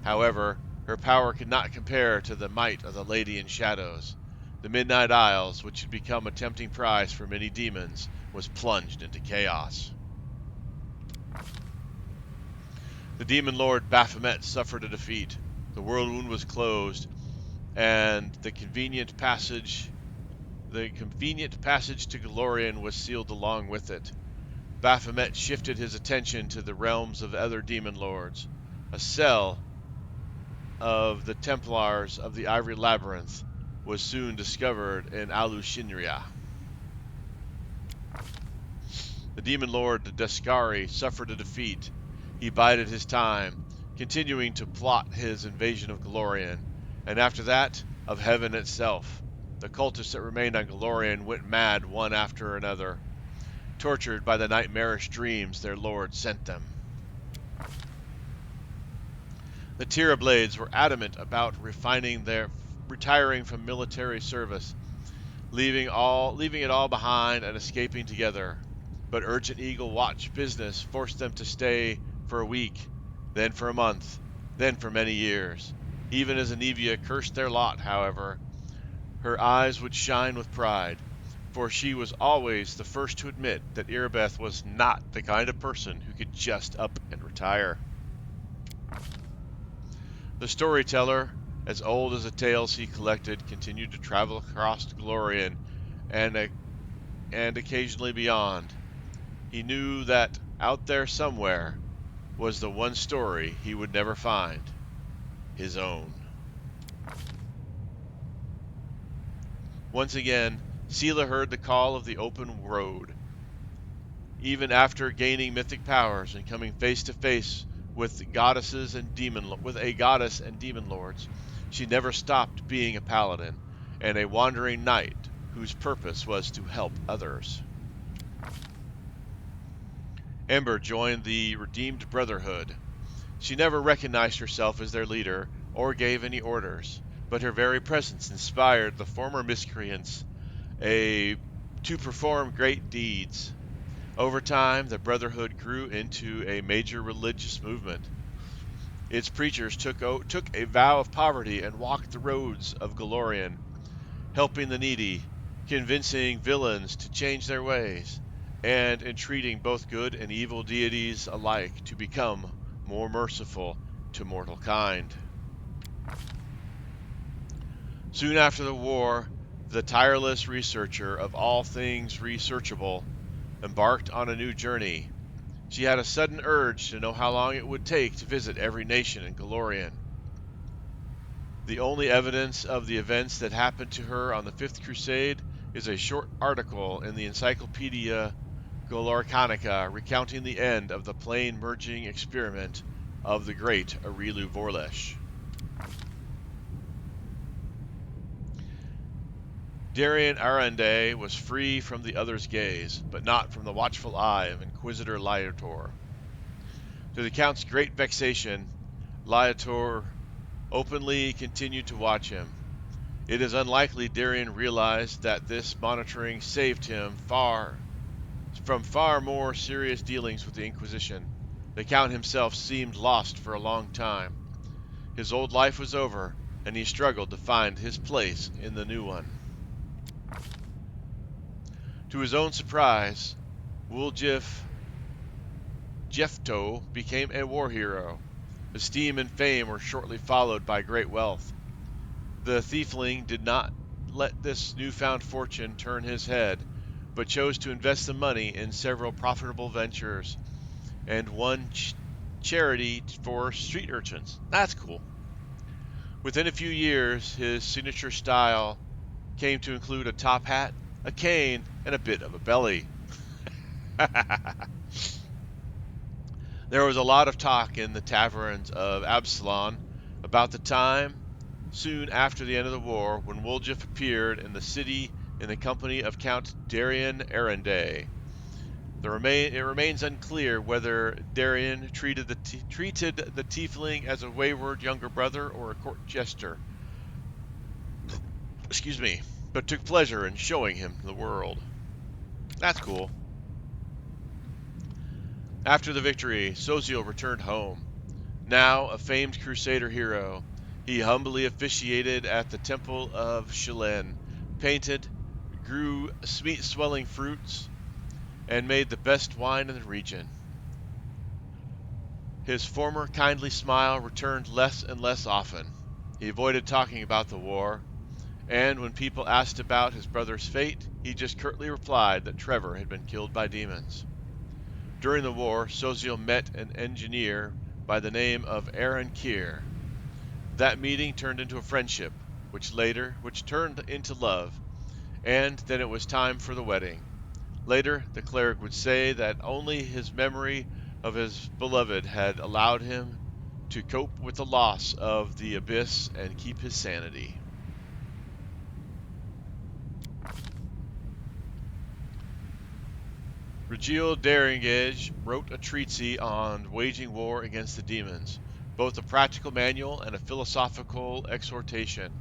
However, her power could not compare to the might of the Lady in Shadows. The Midnight Isles, which had become a tempting prize for many demons, was plunged into chaos. The demon lord Baphomet suffered a defeat. The world wound was closed, and the convenient passage to Golorian was sealed along with it. Baphomet shifted his attention to the realms of other demon lords. A cell of the Templars of the Ivory Labyrinth was soon discovered in Alushinria. The demon lord Descari suffered a defeat. He bided his time, continuing to plot his invasion of Golorian, and after that, of heaven itself. The cultists that remained on Golorian went mad one after another, tortured by the nightmarish dreams their lord sent them. The Tirablades were adamant about retiring from military service, leaving it all behind and escaping together. But urgent Eagle Watch business forced them to stay for a week, then for a month, then for many years. Even as Anivia cursed their lot, however, her eyes would shine with pride, for she was always the first to admit that Irabeth was not the kind of person who could just up and retire. The storyteller, as old as the tales he collected, continued to travel across Glorian and, and occasionally beyond. He knew that out there somewhere was the one story he would never find, his own. Once again, Sela heard the call of the open road. Even after gaining mythic powers and coming face to face with a goddess and demon lords, she never stopped being a paladin and a wandering knight whose purpose was to help others. Ember joined the Redeemed Brotherhood. She never recognized herself as their leader or gave any orders, but her very presence inspired the former miscreants a, to perform great deeds. Over time, the Brotherhood grew into a major religious movement. Its preachers took a vow of poverty and walked the roads of Golorian, helping the needy, convincing villains to change their ways, and entreating both good and evil deities alike to become more merciful to mortal kind. Soon after the war, the tireless researcher of all things researchable embarked on a new journey. She had a sudden urge to know how long it would take to visit every nation in Golorian. The only evidence of the events that happened to her on the Fifth Crusade is a short article in the Encyclopedia Golorcanica recounting the end of the plane merging experiment of the great Areelu Vorlesh. Darien Arande was free from the other's gaze, but not from the watchful eye of Inquisitor Liator. To the Count's great vexation, Liator openly continued to watch him. It is unlikely Darien realized that this monitoring saved him from far more serious dealings with the Inquisition. The Count himself seemed lost for a long time. His old life was over, and he struggled to find his place in the new one. To his own surprise, Wuljif Jefto became a war hero. Esteem and fame were shortly followed by great wealth. The Thiefling did not let this newfound fortune turn his head, but chose to invest the money in several profitable ventures and one charity for street urchins. That's cool. Within a few years, his signature style came to include a top hat, a cane, and a bit of a belly. There was a lot of talk in the taverns of Absalon about the time soon after the end of the war when Woljif appeared in the city in the company of Count Darien Arande. It remains unclear whether Darien treated the tiefling as a wayward younger brother or a court jester. Excuse me, but took pleasure in showing him the world. That's cool. After the victory, Sozio returned home. Now a famed crusader hero, he humbly officiated at the temple of Shilin, painted, grew sweet swelling fruits, and made the best wine in the region. His former kindly smile returned less and less often. He avoided talking about the war, and when people asked about his brother's fate, he just curtly replied that Trevor had been killed by demons. During the war, Sozio met an engineer by the name of Aaron Keir. That meeting turned into a friendship, which turned into love, and then it was time for the wedding. Later, the cleric would say that only his memory of his beloved had allowed him to cope with the loss of the abyss and keep his sanity. Regil Deringage wrote a treatise on waging war against the demons. both a practical manual and a philosophical exhortation.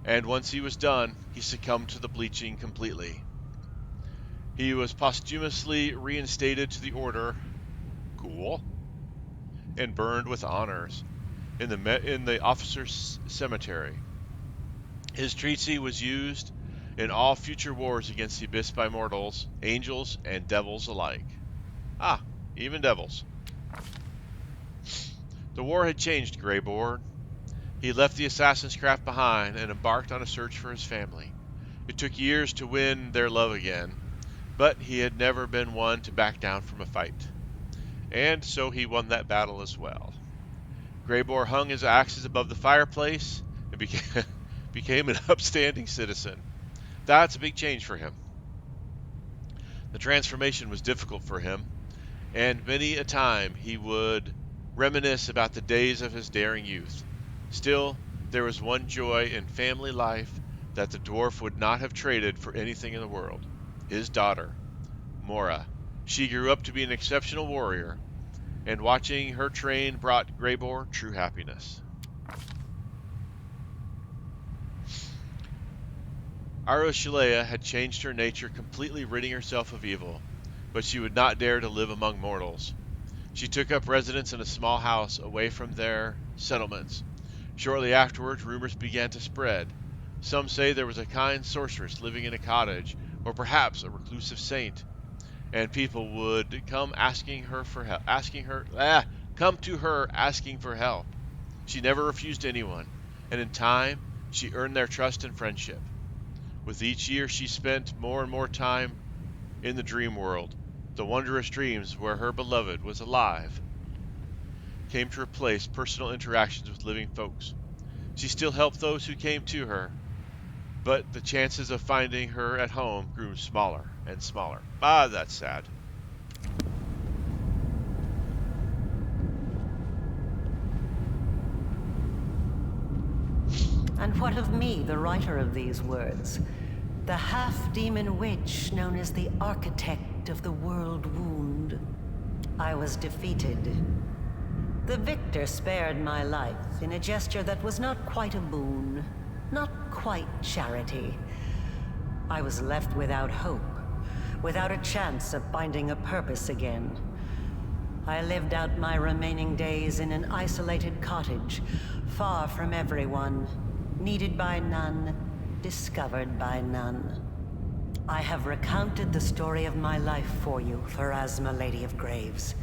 And once he was done, he succumbed to the bleaching completely. He was posthumously reinstated to the order, cool, and burned with honors in the officers' cemetery. His treatise was used in all future wars against the abyss by mortals, angels, and devils alike. Ah, even devils. The war had changed Greyboard. He left the assassin's craft behind and embarked on a search for his family. It took years to win their love again, but he had never been one to back down from a fight. And so he won that battle as well. Greybor hung his axes above the fireplace and became an upstanding citizen. That's a big change for him. The transformation was difficult for him, and many a time he would reminisce about the days of his daring youth. Still, there was one joy in family life that the dwarf would not have traded for anything in the world: his daughter, Mora. She grew up to be an exceptional warrior, and watching her train brought Greybor true happiness. Arushilea had changed her nature, completely ridding herself of evil, but she would not dare to live among mortals. She took up residence in a small house away from their settlements. Shortly afterwards, rumors began to spread. Some say there was a kind sorceress living in a cottage, or perhaps a reclusive saint, and people would come asking her for help, come to her asking for help. She never refused anyone, and in time she earned their trust and friendship. With each year she spent more and more time in the dream world. The wondrous dreams where her beloved was alive came to replace personal interactions with living folks. She still helped those who came to her, but the chances of finding her at home grew smaller and smaller. Ah, that's sad. And what of me, the writer of these words? The half-demon witch known as the architect of the world wound. I was defeated. The victor spared my life in a gesture that was not quite a boon, not quite charity. I was left without hope, without a chance of finding a purpose again. I lived out my remaining days in an isolated cottage, far from everyone, needed by none, discovered by none. I have recounted the story of my life for you, Pharasma, Lady of Graves.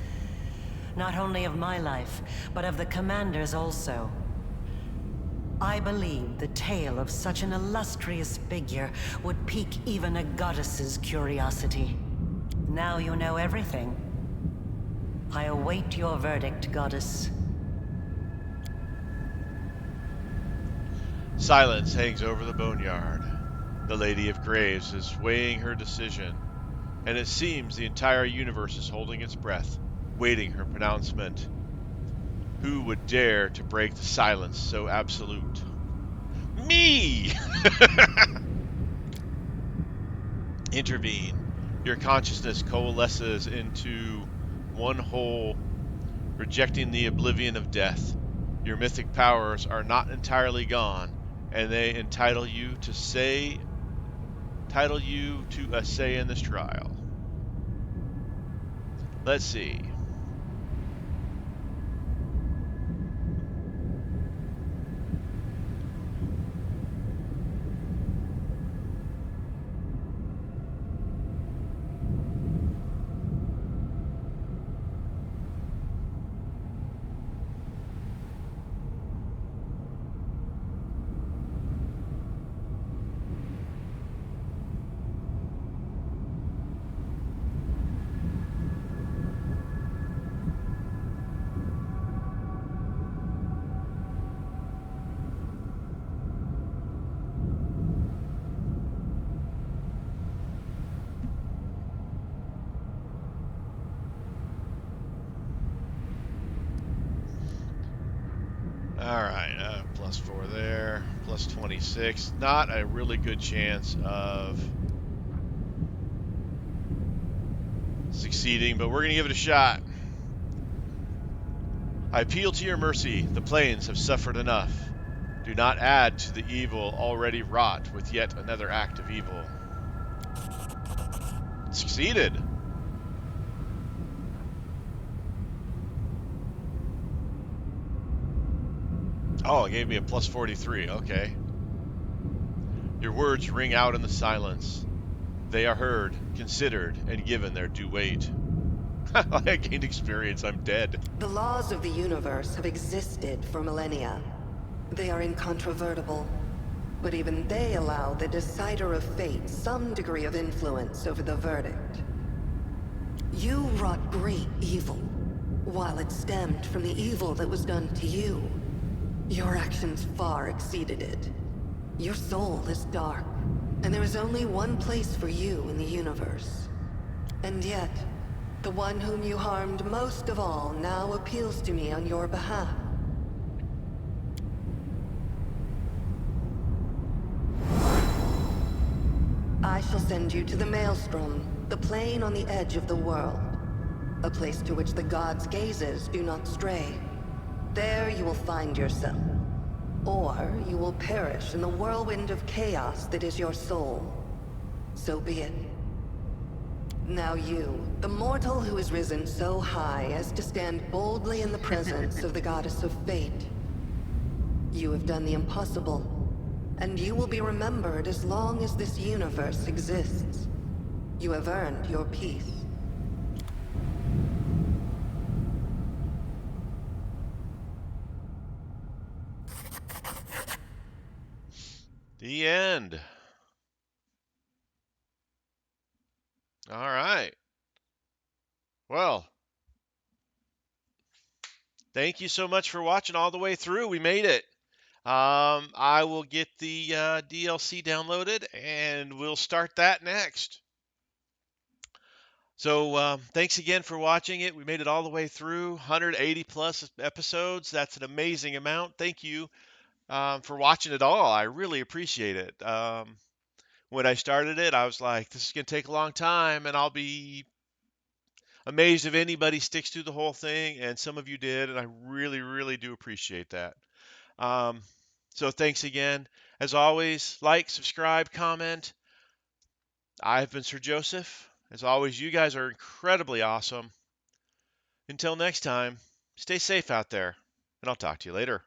Not only of my life, but of the Commander's also. I believe the tale of such an illustrious figure would pique even a goddess's curiosity. Now you know everything. I await your verdict, Goddess. Silence hangs over the boneyard. The Lady of Graves is weighing her decision, and it seems the entire universe is holding its breath, waiting her pronouncement. Who would dare to break the silence so absolute? Me! Intervene. Your consciousness coalesces into one whole, rejecting the oblivion of death. Your mythic powers are not entirely gone, and they entitle you to a say in this trial. Let's see. Alright, +4 there, +26. Not a really good chance of succeeding, but we're going to give it a shot. I appeal to your mercy. The plains have suffered enough. Do not add to the evil already wrought with yet another act of evil. Succeeded. Oh, it gave me a plus 43. Okay. Your words ring out in the silence. They are heard, considered, and given their due weight. I gained experience. I'm dead. The laws of the universe have existed for millennia. They are incontrovertible. But even they allow the decider of fate some degree of influence over the verdict. You wrought great evil, while it stemmed from the evil that was done to you. Your actions far exceeded it. Your soul is dark, and there is only one place for you in the universe. And yet, the one whom you harmed most of all now appeals to me on your behalf. I shall send you to the Maelstrom, the plane on the edge of the world. A place to which the gods' gazes do not stray. There you will find yourself. Or you will perish in the whirlwind of chaos that is your soul. So be it. Now you, the mortal who has risen so high as to stand boldly in the presence of the goddess of fate. You have done the impossible, and you will be remembered as long as this universe exists. You have earned your peace. The end. All right. Well, thank you so much for watching all the way through. We made it. I will get the DLC downloaded and we'll start that next. So thanks again for watching it. We made it all the way through 180 plus episodes. That's an amazing amount. Thank you for watching it all. I really appreciate it. When I started it, I was like, this is going to take a long time, and I'll be amazed if anybody sticks through the whole thing. And some of you did, and I really, really do appreciate that. Um, so thanks again. As always, like, subscribe, comment. I've been Sir Joseph. As always, you guys are incredibly awesome. Until next time, stay safe out there, and I'll talk to you later.